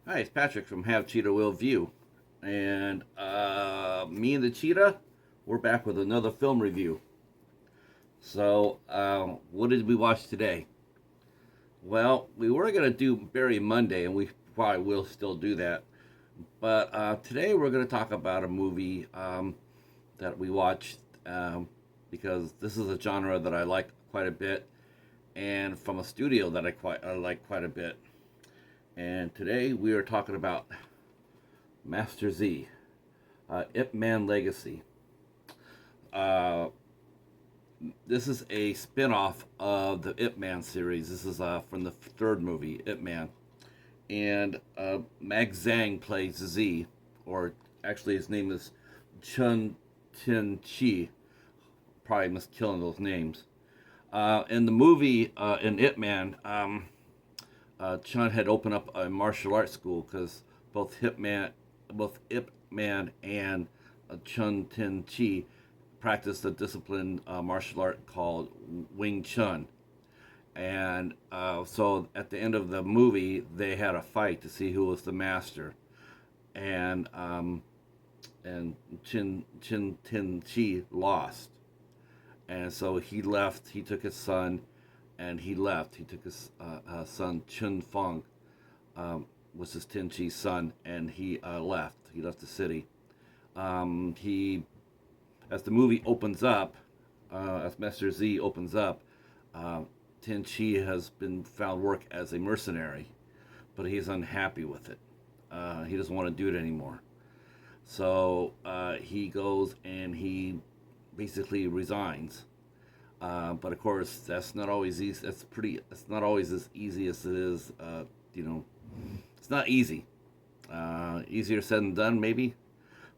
Hi, it's Patrick from Have Cheetah Will View. And me and the Cheetah, we're back with another film review. So, what did we watch today? Well, we were going to do Barry Monday, and we probably will still do that. But today we're going to talk about a movie that we watched because this is a genre that I like quite a bit, and from a studio that I like quite a bit. And today we are talking about Master Z, Ip Man Legacy. Uh, this is a spin-off of the Ip Man series. This is from the third movie, Ip Man. And Mag Zhang plays Z, or actually his name is Chueng Tin-Chi. Probably miskilling those names. In the movie, in Ip Man, Chun had opened up a martial arts school because both Ip Man and Chun Tin-Chi practiced a disciplined martial art called Wing Chun. And so at the end of the movie, they had a fight to see who was the master. And Chin Tin Chi lost, and so he left. He took his son, and he left. He took his son Chun Fong, was his Tin Chi's son, and he left. He left the city. He, as the movie opens up, as Master Z opens up, uh, Tin Chi has been found work as a mercenary, but he's unhappy with it. He doesn't want to do it anymore. So he goes and he basically resigns. But of course, that's not always easy. It's not always as easy as it is. You know, it's not easy. Easier said than done, maybe.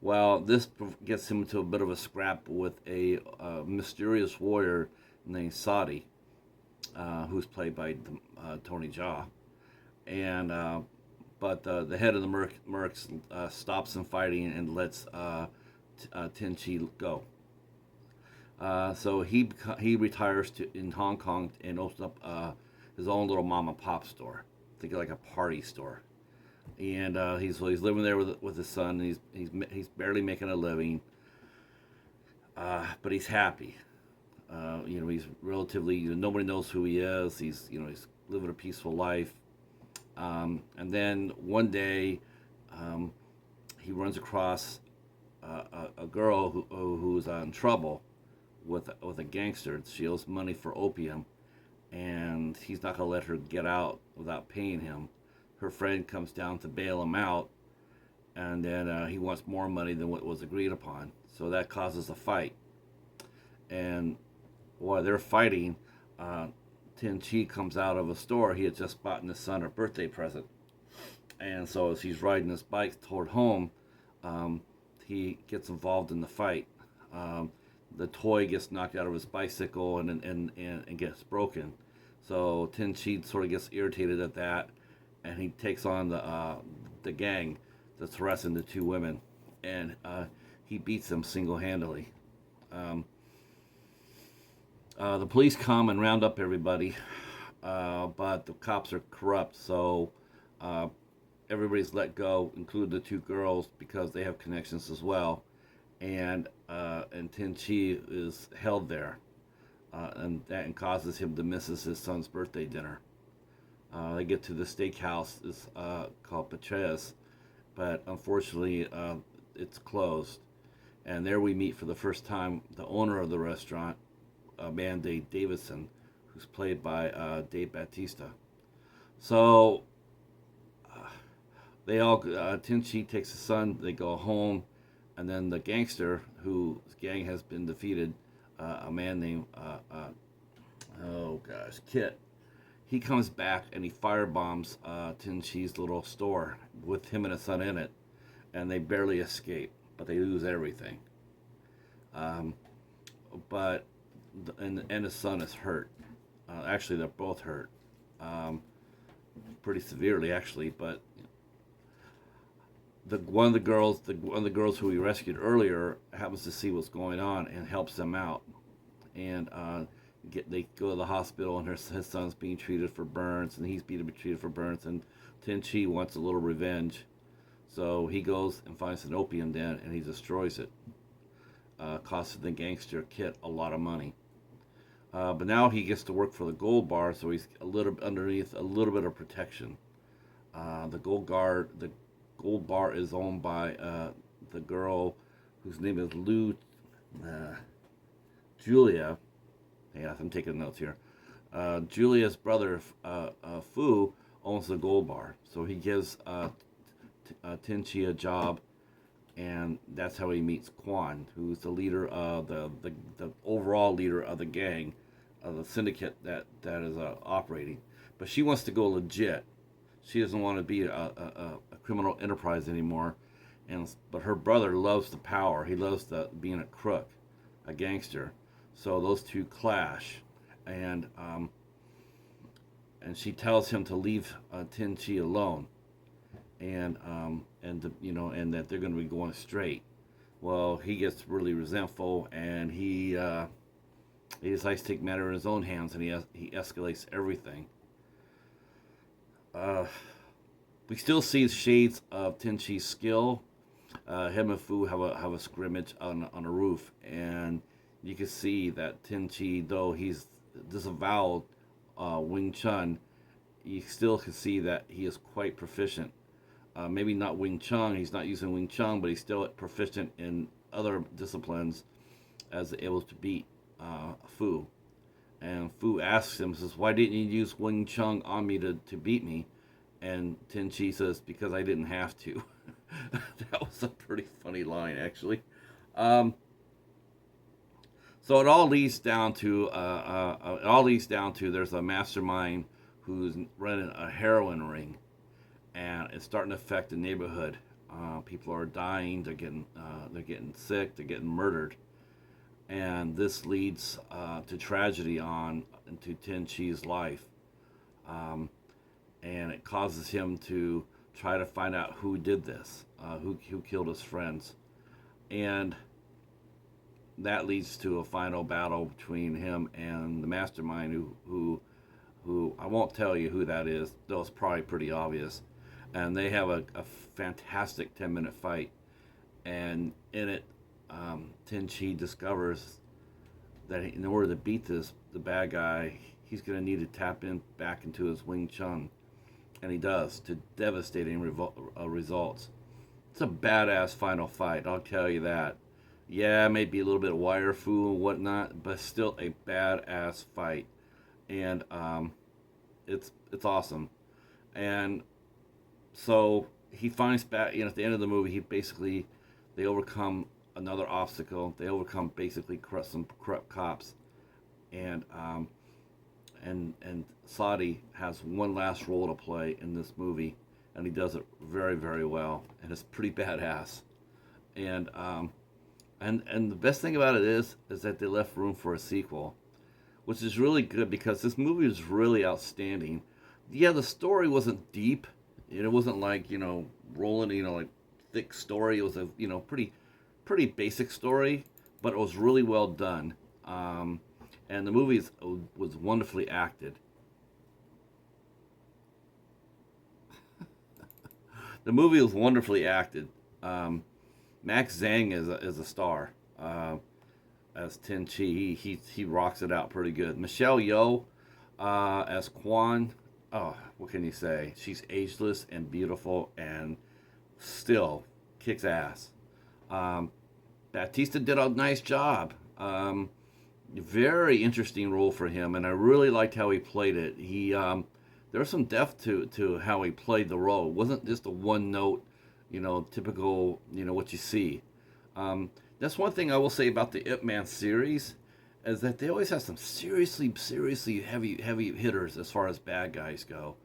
Well, this gets him into a bit of a scrap with a mysterious warrior named Sadi, who's played by Tony Jaa. And but the head of the Mercs stops him fighting and lets Tenchi go. So he retires in Hong Kong and opens up his own little mom and pop store. Think of like a party store. And he's living there with his son. He's barely making a living, but he's happy. He's relatively, nobody knows who he is. He's living a peaceful life. And then one day, he runs across a girl who's in trouble with a gangster. She owes money for opium, and he's not gonna let her get out without paying him. Her friend comes down to bail him out, and then he wants more money than what was agreed upon. So that causes a fight, and while they're fighting, Tin Chi comes out of a store he had just bought his son a birthday present. And so as he's riding his bike toward home, um, he gets involved in the fight. The toy gets knocked out of his bicycle and gets broken. So Tin Chi sort of gets irritated at that, and he takes on the gang that's harassing the two women, and he beats them single handedly. Um, the police come and round up everybody, but the cops are corrupt, so uh, everybody's let go, including the two girls, because they have connections as well. And Tin Chi is held there, and that causes him to miss his son's birthday dinner. They get to the steakhouse is called Patres, but unfortunately it's closed. And there we meet for the first time the owner of the restaurant, a man named Davidson, who's played by Dave Bautista. So they all Tinchi takes his son. They go home, and then the gangster whose gang has been defeated, a man named oh gosh, Kit. He comes back and he firebombs Tinchi's little store with him and his son in it, and they barely escape, but they lose everything. Um, but and his son is hurt. Actually, they're both hurt, um, pretty severely actually. But one of the girls who we rescued earlier happens to see what's going on and helps them out. And they go to the hospital, and his son's being treated for burns, and he's being treated for burns, and Tin-Chi wants a little revenge, so he goes and finds an opium den and he destroys it, costing the gangster kid a lot of money. But now he gets to work for the gold bar, so he's a little underneath a little bit of protection. The gold bar is owned by the girl whose name is Julia. Yeah, I'm taking notes here. Julia's brother Fu owns the gold bar, so he gives Tin-Chi a job, and that's how he meets Quan, who's the leader of the overall leader of the gang, of the syndicate that is operating. But she wants to go legit. She doesn't want to be a criminal enterprise anymore, but her brother loves the power. He loves being a crook, a gangster. So those two clash, and she tells him to leave Tin-Chi alone, and that they're going to be going straight. Well, he gets really resentful, and he decides to take matter in his own hands, and he escalates everything. We still see shades of Tin-Chi's skill. Him and Fu have a scrimmage on a roof, and you can see that Tin-Chi, though he's disavowed Wing Chun, you still can see that he is quite proficient. Maybe not Wing Chun, he's not using Wing Chun, but he's still proficient in other disciplines as able to beat Fu. And Fu asks him, says, "Why didn't you use Wing Chun on me to beat me?" And Tin-Chi says, "Because I didn't have to." That was a pretty funny line, actually. So it all leads down to there's a mastermind who's running a heroin ring, and it's starting to affect the neighborhood. People are dying. They're getting sick. They're getting murdered, and this leads to tragedy into Tin-Chi's life, and it causes him to try to find out who did this, who killed his friends, and that leads to a final battle between him and the mastermind, who I won't tell you who that is, though it's probably pretty obvious. And they have a fantastic 10-minute fight, and in it, Tin-Chi discovers that in order to beat the bad guy, he's going to need to tap back into his Wing Chun, and he does, to devastating results. It's a badass final fight, I'll tell you that. Yeah, maybe a little bit of wire fu and whatnot, but still a badass fight, and it's awesome. And so he finds back, at the end of the movie, they overcome another obstacle. They overcome basically some corrupt cops, and Sadi has one last role to play in this movie, and he does it very, very well, and it's pretty badass. And the best thing about it is that they left room for a sequel, which is really good because this movie is really outstanding. Yeah, the story wasn't deep. It wasn't like rolling, like thick story. It was a pretty basic story, but it was really well done. And the movie was wonderfully acted. The movie was wonderfully acted. Max Zhang is a star as Tin-Chi. He rocks it out pretty good. Michelle Yeoh as Quan. Oh, what can you say? She's ageless and beautiful and still kicks ass. Bautista did a nice job. Very interesting role for him, and I really liked how he played it. There was some depth to how he played the role. It wasn't just a one note, typical, what you see. That's one thing I will say about the Ip Man series, is that they always have some seriously heavy hitters as far as bad guys go.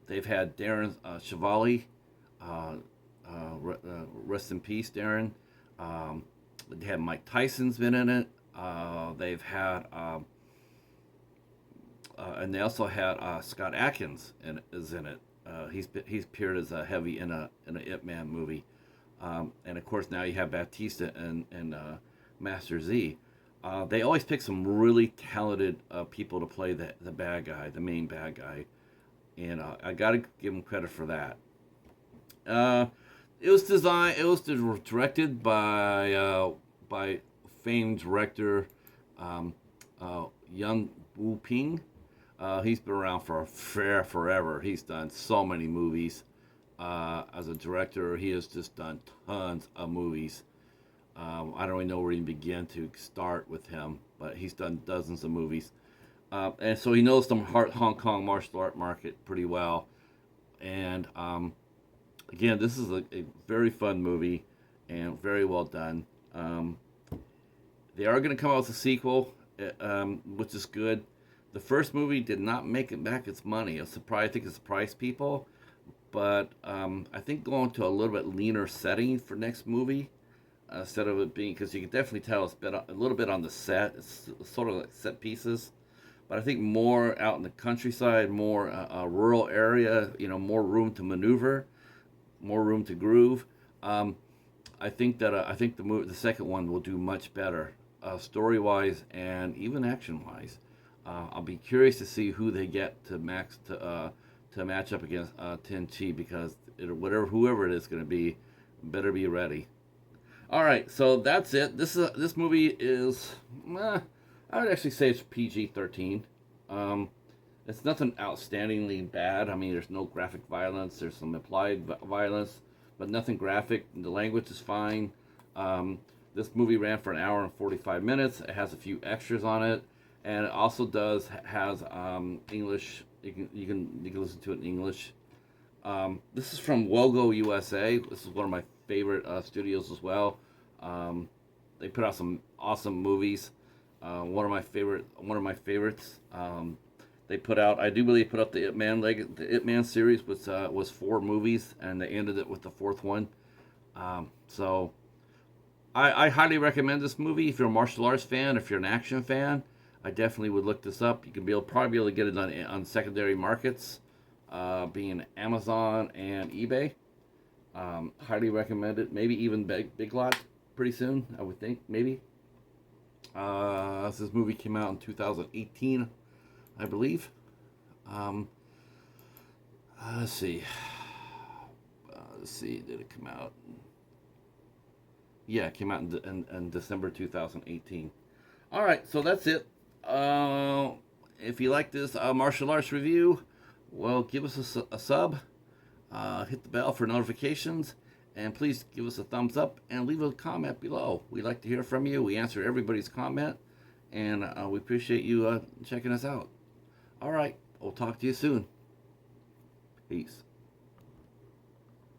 They've had Darren Chevalier, rest in peace, Darren. They had Mike Tyson's been in it. They've had, and they also had Scott Adkins is in it. He's appeared as a heavy in a Ip Man movie, and of course now you have Bautista and Master Z. They always pick some really talented people to play the bad guy, the main bad guy. and I gotta give him credit for that. Uh, it was designed. It was directed by famed director um, Young Woo Ping. He's been around for forever. He's done so many movies. As a director, he has just done tons of movies. I don't really know where to begin to start with him, but he's done dozens of movies. And so he knows the Hong Kong martial art market pretty well. And again, this is a very fun movie and very well done. They are going to come out with a sequel, which is good. The first movie did not make it back its money. A surprise, I think it surprised people. But I think going to a little bit leaner setting for next movie, instead of it being, because you can definitely tell it's been a little bit on the set. It's sort of like set pieces. But I think more out in the countryside, more rural area, more room to maneuver, more room to groove. Um, I think the second one will do much better, story wise and even action wise. I'll be curious to see who they get to match up against Tin-Chi, because whoever it is going to be, better be ready. All right, so that's it. This movie is, I would actually say it's PG-13. Um, it's nothing outstandingly bad. I mean, there's no graphic violence. There's some implied violence, but nothing graphic. The language is fine. This movie ran for an hour and 45 minutes. It has a few extras on it, and it also has English. You can listen to it in English. This is from Wogo USA. This is one of my favorite studios as well. They put out some awesome movies. One of my favorites. They put out. I do believe put up the Ip Man series, which was 4 movies, and they ended it with the 4th one. So I highly recommend this movie if you're a martial arts fan. If you're an action fan, I definitely would look this up. You can probably be able to get it on secondary markets, being Amazon and eBay. Highly recommend it. Maybe even Big Lot pretty soon. I would think maybe. This movie came out in 2018, I believe. Um, let's see. Let's see. Did it come out? Yeah, it came out in December 2018. All right, so that's it. If you like this martial arts review, well, give us a sub. Hit the bell for notifications, and please give us a thumbs up and leave a comment below. We like to hear from you. We answer everybody's comment, and we appreciate you checking us out. All right, we'll talk to you soon. Peace.